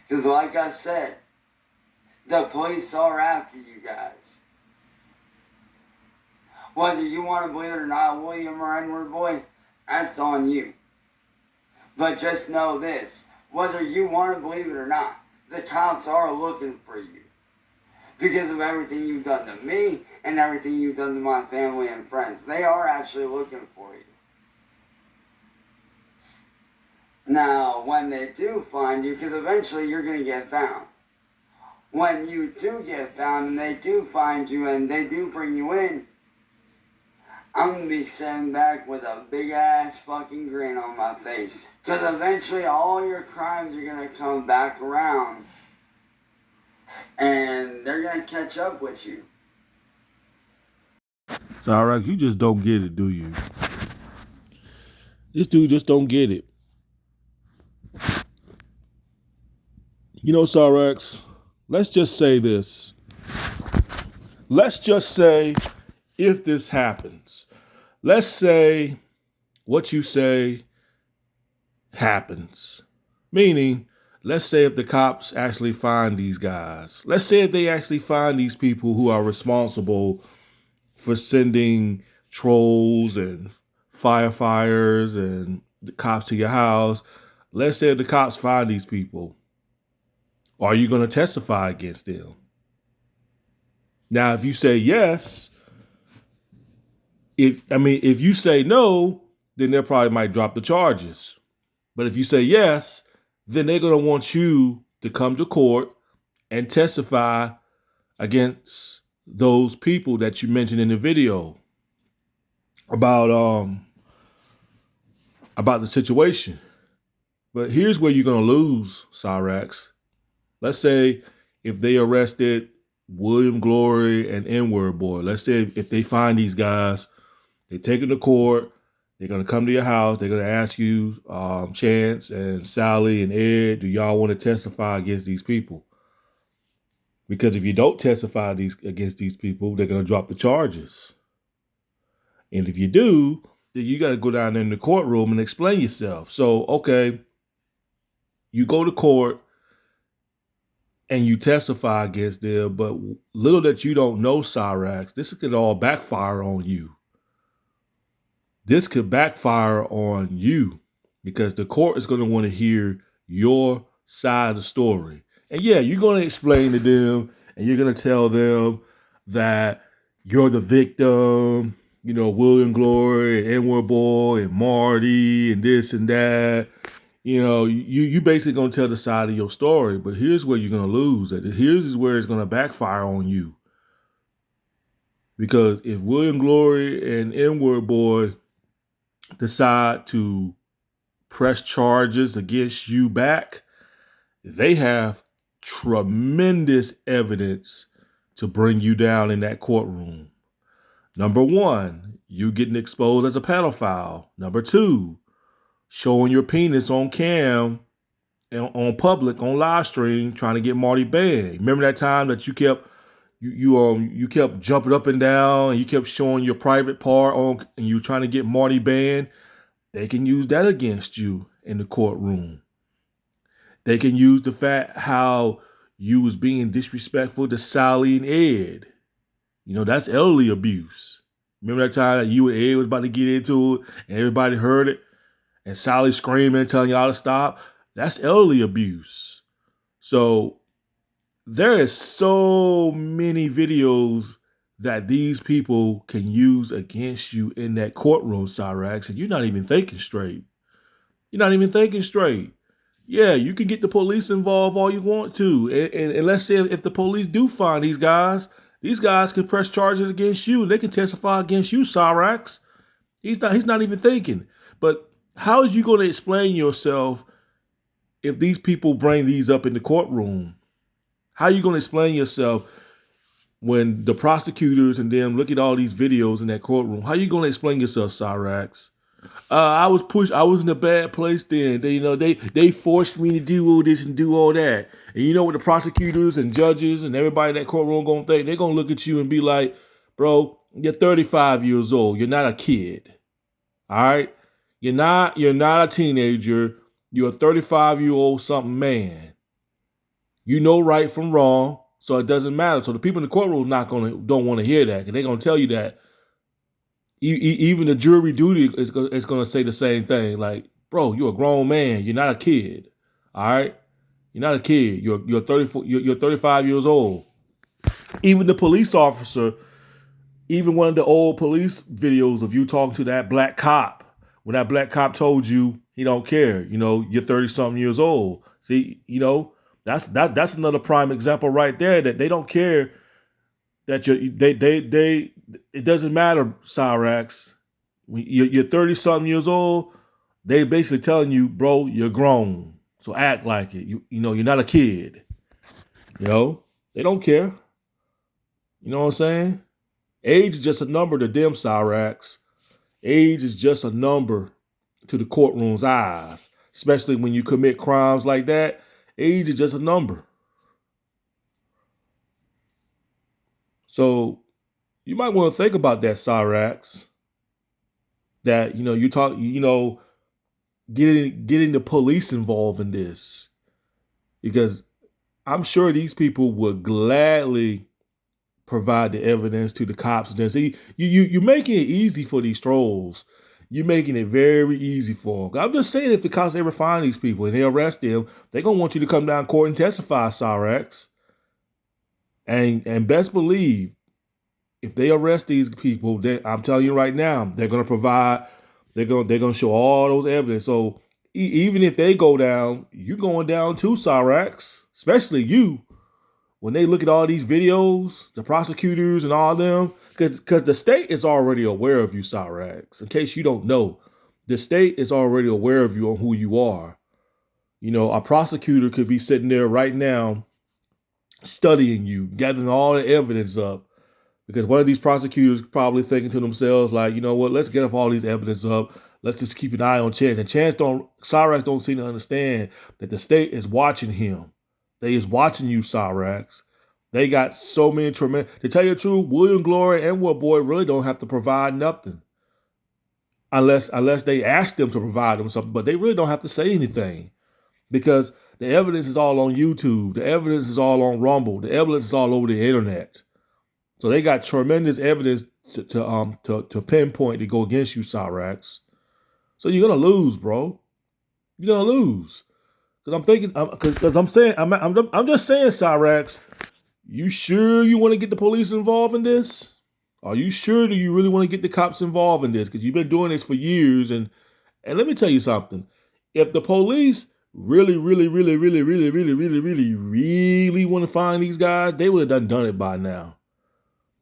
Because like I said, the police are after you guys. Whether you want to believe it or not, William or N-word boy, that's on you. But just know this, whether you want to believe it or not, the cops are looking for you. Because of everything you've done to me and everything you've done to my family and friends. They are actually looking for you. Now, when they do find you, because eventually you're going to get found. When you do get found and they do find you and they do bring you in, I'm going to be sitting back with a big ass fucking grin on my face. Because eventually all your crimes are going to come back around. And they're going to catch up with you. Cyraxx, you just don't get it, do you? This dude just don't get it. You know, Cyraxx, let's just say this. Let's just say if this happens. Let's say what you say happens. Meaning, let's say if the cops actually find these guys. Let's say if they actually find these people who are responsible for sending trolls and firefighters and the cops to your house. Let's say if the cops find these people. Are you going to testify against them? Now, if you say yes, if you say no, then they probably might drop the charges. But if you say yes, then they're going to want you to come to court and testify against those people that you mentioned in the video about the situation. But here's where you're going to lose, Cyraxx. Let's say if they arrested William Glory and N-word boy. Let's say if they find these guys, they take them to court. They're going to come to your house. They're going to ask you, Chance and Sally and Ed, do y'all want to testify against these people? Because if you don't testify against these people, they're going to drop the charges. And if you do, then you got to go down there in the courtroom and explain yourself. So, okay, you go to court and you testify against them, but little that you don't know, Cyraxx, this could all backfire on you. This could backfire on you because the court is going to want to hear your side of the story. And yeah, you're going to explain to them and you're going to tell them that you're the victim, you know, William Glory and N-word boy and Marty and this and that. You know, you basically going to tell the side of your story, but here's where you're going to lose. Here's where it's going to backfire on you. Because if William Glory and N-word boy decide to press charges against you back, they have tremendous evidence to bring you down in that courtroom. Number one, you getting exposed as a pedophile. Number two, showing your penis on cam and on public, on live stream, trying to get Marty banned. Remember that time that you kept you kept jumping up and down and you kept showing your private part on and you trying to get Marty banned? They can use that against you in the courtroom. They can use the fact how you was being disrespectful to Sally and Ed. You know, that's elderly abuse. Remember that time that you and Ed was about to get into it and everybody heard it? And Sally screaming, telling y'all to stop? That's elderly abuse. So there is so many videos that these people can use against you in that courtroom, Cyraxx, and you're not even thinking straight. You're not even thinking straight. Yeah, you can get the police involved all you want to. And let's say if the police do find these guys can press charges against you. They can testify against you, Cyraxx. He's not even thinking. But how is you going to explain yourself if these people bring these up in the courtroom? How are you going to explain yourself when the prosecutors and them look at all these videos in that courtroom? How are you going to explain yourself, Cyraxx? I was pushed. I was in a bad place then. They forced me to do all this and do all that. And you know what the prosecutors and judges and everybody in that courtroom gonna think? They're gonna look at you and be like, "Bro, you're 35 years old. You're not a kid. All right? You're not a teenager. You're a 35-year-old something man. You know right from wrong, so it doesn't matter. So the people in the courtroom don't want to hear that, because they're gonna tell you that. Even the jury duty is gonna say the same thing. Like, bro, you're a grown man. You're not a kid. All right, you're not a kid. You're 34. You're 35 years old. Even the police officer, even one of the old police videos of you talking to that black cop, when that black cop told you he don't care, you're 30 something years old. See, that's another prime example right there, that they don't care that it doesn't matter, Cyraxx. You're 30 something years old. They basically telling you, bro, you're grown. So act like it. You're not a kid. They don't care. You know what I'm saying? Age is just a number to them, Cyraxx. Age is just a number to the courtroom's eyes, especially when you commit crimes like that. Age is just a number. So you might want to think about that, Cyraxx. That you talk, getting the police involved in this, because I'm sure these people would gladly provide the evidence to the cops. Then see, you're making it easy for these trolls. You're making it very easy for them. I'm just saying, if the cops ever find these people and they arrest them, they're gonna want you to come down to court and testify, Cyraxx. And best believe, if they arrest these people, I'm telling you right now, they're gonna provide. They're gonna show all those evidence. So even if they go down, you're going down too, Cyraxx. Especially you. When they look at all these videos, the prosecutors and all of them, because the state is already aware of you, Cyraxx. In case you don't know, the state is already aware of you on who you are. A prosecutor could be sitting there right now studying you, gathering all the evidence up. Because one of these prosecutors probably thinking to themselves, like, you know what, let's get up all these evidence up. Let's just keep an eye on Chance. And Cyraxx don't seem to understand that the state is watching him. They is watching you, Cyraxx. They got so many tremendous. To tell you the truth, William Glory and Wood Boy really don't have to provide nothing, unless they ask them to provide them something. But they really don't have to say anything, because the evidence is all on YouTube. The evidence is all on Rumble. The evidence is all over the internet. So they got tremendous evidence to pinpoint to go against you, Cyraxx. So you're gonna lose, bro. You're gonna lose. Because I'm thinking, because I'm saying, I'm just saying, Cyraxx, you sure you want to get the police involved in this? Are you sure do you really want to get the cops involved in this? Because you've been doing this for years, and let me tell you something. If the police really want to find these guys, they would have done it by now.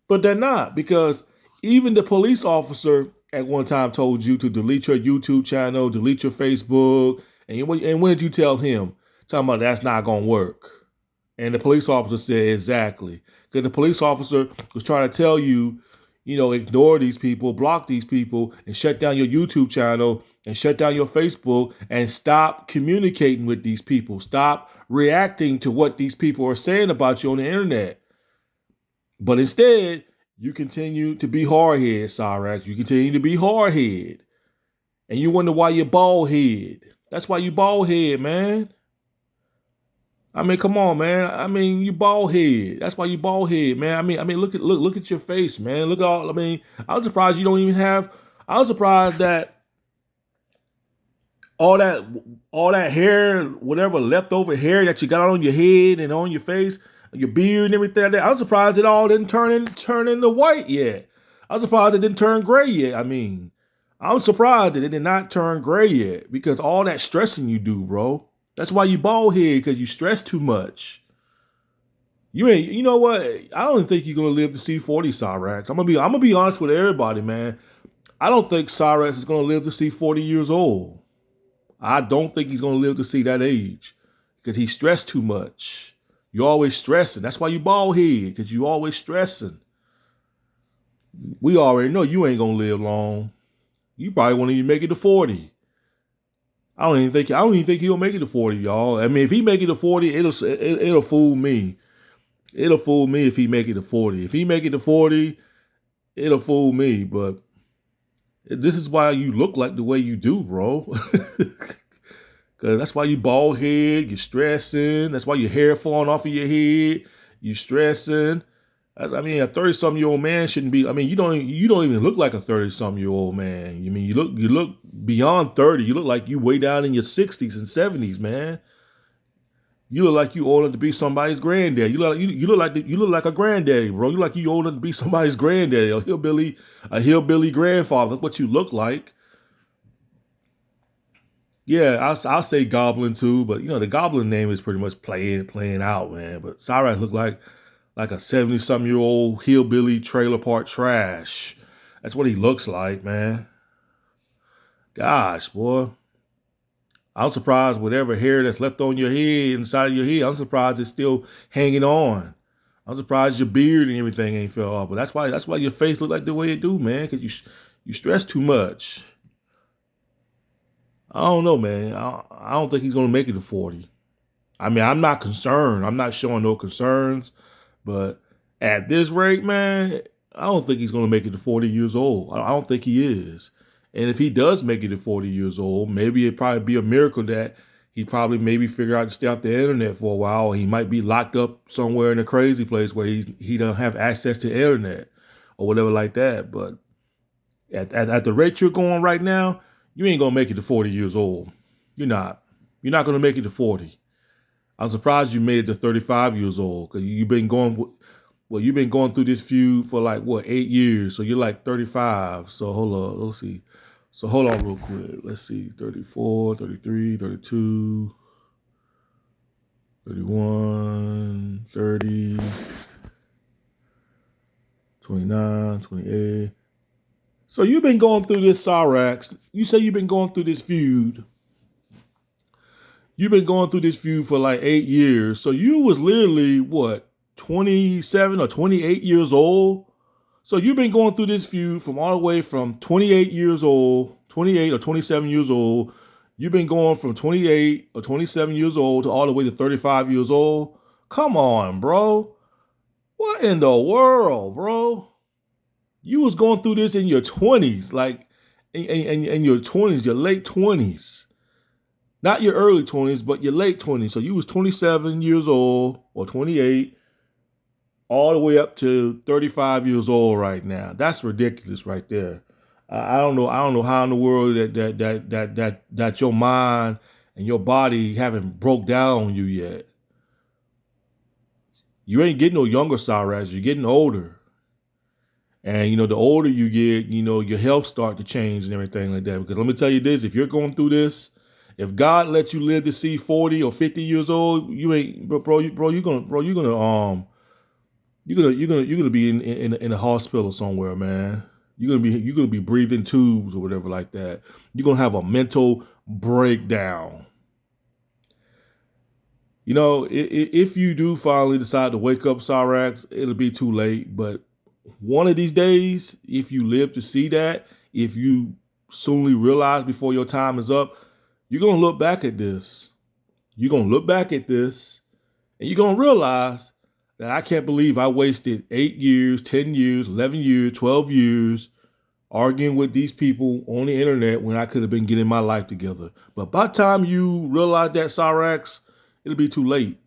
But they're not, because even the police officer at one time told you to delete your YouTube channel, delete your Facebook. And when did you tell him? Talking about that's not going to work. And the police officer said exactly. Because the police officer was trying to tell you, ignore these people, block these people, and shut down your YouTube channel, and shut down your Facebook, and stop communicating with these people. Stop reacting to what these people are saying about you on the internet. But instead, you continue to be hard-headed, Cyraxx. You continue to be hard-headed. And you wonder why you're bald-headed. That's why you bald-headed, man. I mean, come on, man. I mean, you bald-headed. That's why you bald-headed, man. I mean, look at your face, man. Look at all. I mean, I'm surprised you don't even have. I'm surprised that all that hair, whatever leftover hair that you got on your head and on your face, your beard and everything. I'm surprised it all didn't turn into white yet. I'm surprised it didn't turn gray yet. I mean, I'm surprised that it did not turn gray yet, because all that stressing you do, bro. That's why you bald head, because you stress too much. You know what? I don't think you're gonna live to see 40, Cyraxx. I'm gonna be honest with everybody, man. I don't think Cyraxx is gonna live to see 40 years old. I don't think he's gonna live to see that age, because he stressed too much. You're always stressing. That's why you bald head, because you always stressing. We already know you ain't gonna live long. You probably won't even make it to 40. I don't even think he'll make it to 40, y'all. I mean, if he make it to 40, it'll fool me. It'll fool me if he make it to 40. If he make it to 40, it'll fool me. But this is why you look like the way you do, bro. Cause that's why you bald head, you're stressing. That's why your hair falling off of your head. You stressing. I mean, a 30-something-year-old man shouldn't be. I mean, you don't even look like a 30-something-year-old man. You mean you look beyond 30. You look like you way down in your 60s and 70s, man. You look like you old enough to be somebody's granddad. You look like a granddaddy, bro. You look like you old enough to be somebody's granddaddy, a hillbilly grandfather. That's what you look like. Yeah, I'll say Goblin too, but the Goblin name is pretty much playing out, man. But Cyrax look like a 70-something-year-old hillbilly trailer park trash. That's what he looks like, man. Gosh, boy. I'm surprised whatever hair that's left on your head, inside of your head, I'm surprised it's still hanging on. I'm surprised your beard and everything ain't fell off. But that's why your face look like the way it do, man, because you stress too much. I don't know, man. I don't think he's gonna make it to 40. I mean, I'm not concerned. I'm not showing no concerns, but at this rate, man, I don't think he's gonna make it to 40 years old. I don't think he is. And if he does make it to 40 years old, maybe it'd probably be a miracle that he probably maybe figure out to stay off the internet for a while. Or he might be locked up somewhere in a crazy place where he don't have access to internet or whatever like that. But at the rate you're going right now, you ain't gonna make it to 40 years old. You're not. You're not gonna make it to 40. I'm surprised you made it to 35 years old because you've been going through this feud for like 8 years. So you're like 35. So hold on, let's see. So hold on real quick. Let's see. 34, 33, 32, 31, 30, 29, 28. So you've been going through this Cyrax. You say you've been going through this feud. You've been going through this feud for like 8 years. So you was literally 27 or 28 years old. So you've been going through this feud from all the way from 28 years old, 28 or 27 years old. You've been going from 28 or 27 years old to all the way to 35 years old. Come on, bro. What in the world, bro? You was going through this in your 20s, like in your 20s, your late 20s. Not your early 20s, but your late 20s. So you was 27 years old or 28 all the way up to 35 years old right now. That's ridiculous right there. I don't know how in the world that your mind and your body haven't broke down on you yet. You ain't getting no younger, Cyrax. You're getting older. And, the older you get, your health start to change and everything like that. Because let me tell you this, if you're going through this, if God lets you live to see 40 or 50 years old, you ain't, you're gonna be in a hospital somewhere, man. You're gonna be breathing tubes or whatever like that. You're gonna have a mental breakdown. If you do finally decide to wake up, Cyrax, it'll be too late. But one of these days, if you live to see that, if you soonly realize before your time is up, you're going to look back at this. You're going to look back at this and you're going to realize that I can't believe I wasted 8 years, 10 years, 11 years, 12 years arguing with these people on the internet when I could have been getting my life together. But by the time you realize that, Cyrax, it'll be too late.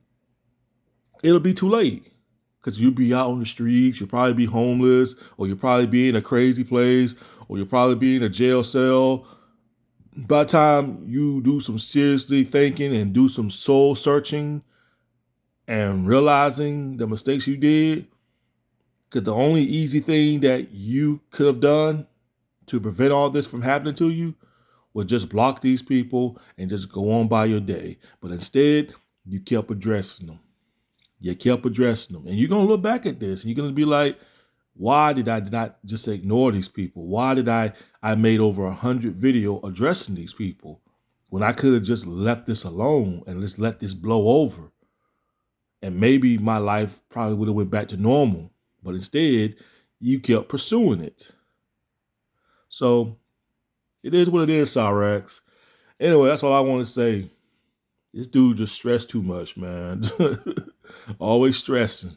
It'll be too late. Because you'll be out on the streets, you'll probably be homeless, or you'll probably be in a crazy place, or you'll probably be in a jail cell. By the time you do some seriously thinking and do some soul searching and realizing the mistakes you did, because the only easy thing that you could have done to prevent all this from happening to you was just block these people and just go on by your day. But instead, you kept addressing them. You kept addressing them. And you're going to look back at this and you're going to be like, why did I not just ignore these people? Why did I made over 100 videos addressing these people when I could have just left this alone and just let this blow over? And maybe my life probably would have went back to normal. But instead, you kept pursuing it. So it is what it is, Cyrax. Anyway, that's all I want to say. This dude just stressed too much, man. Always stressing.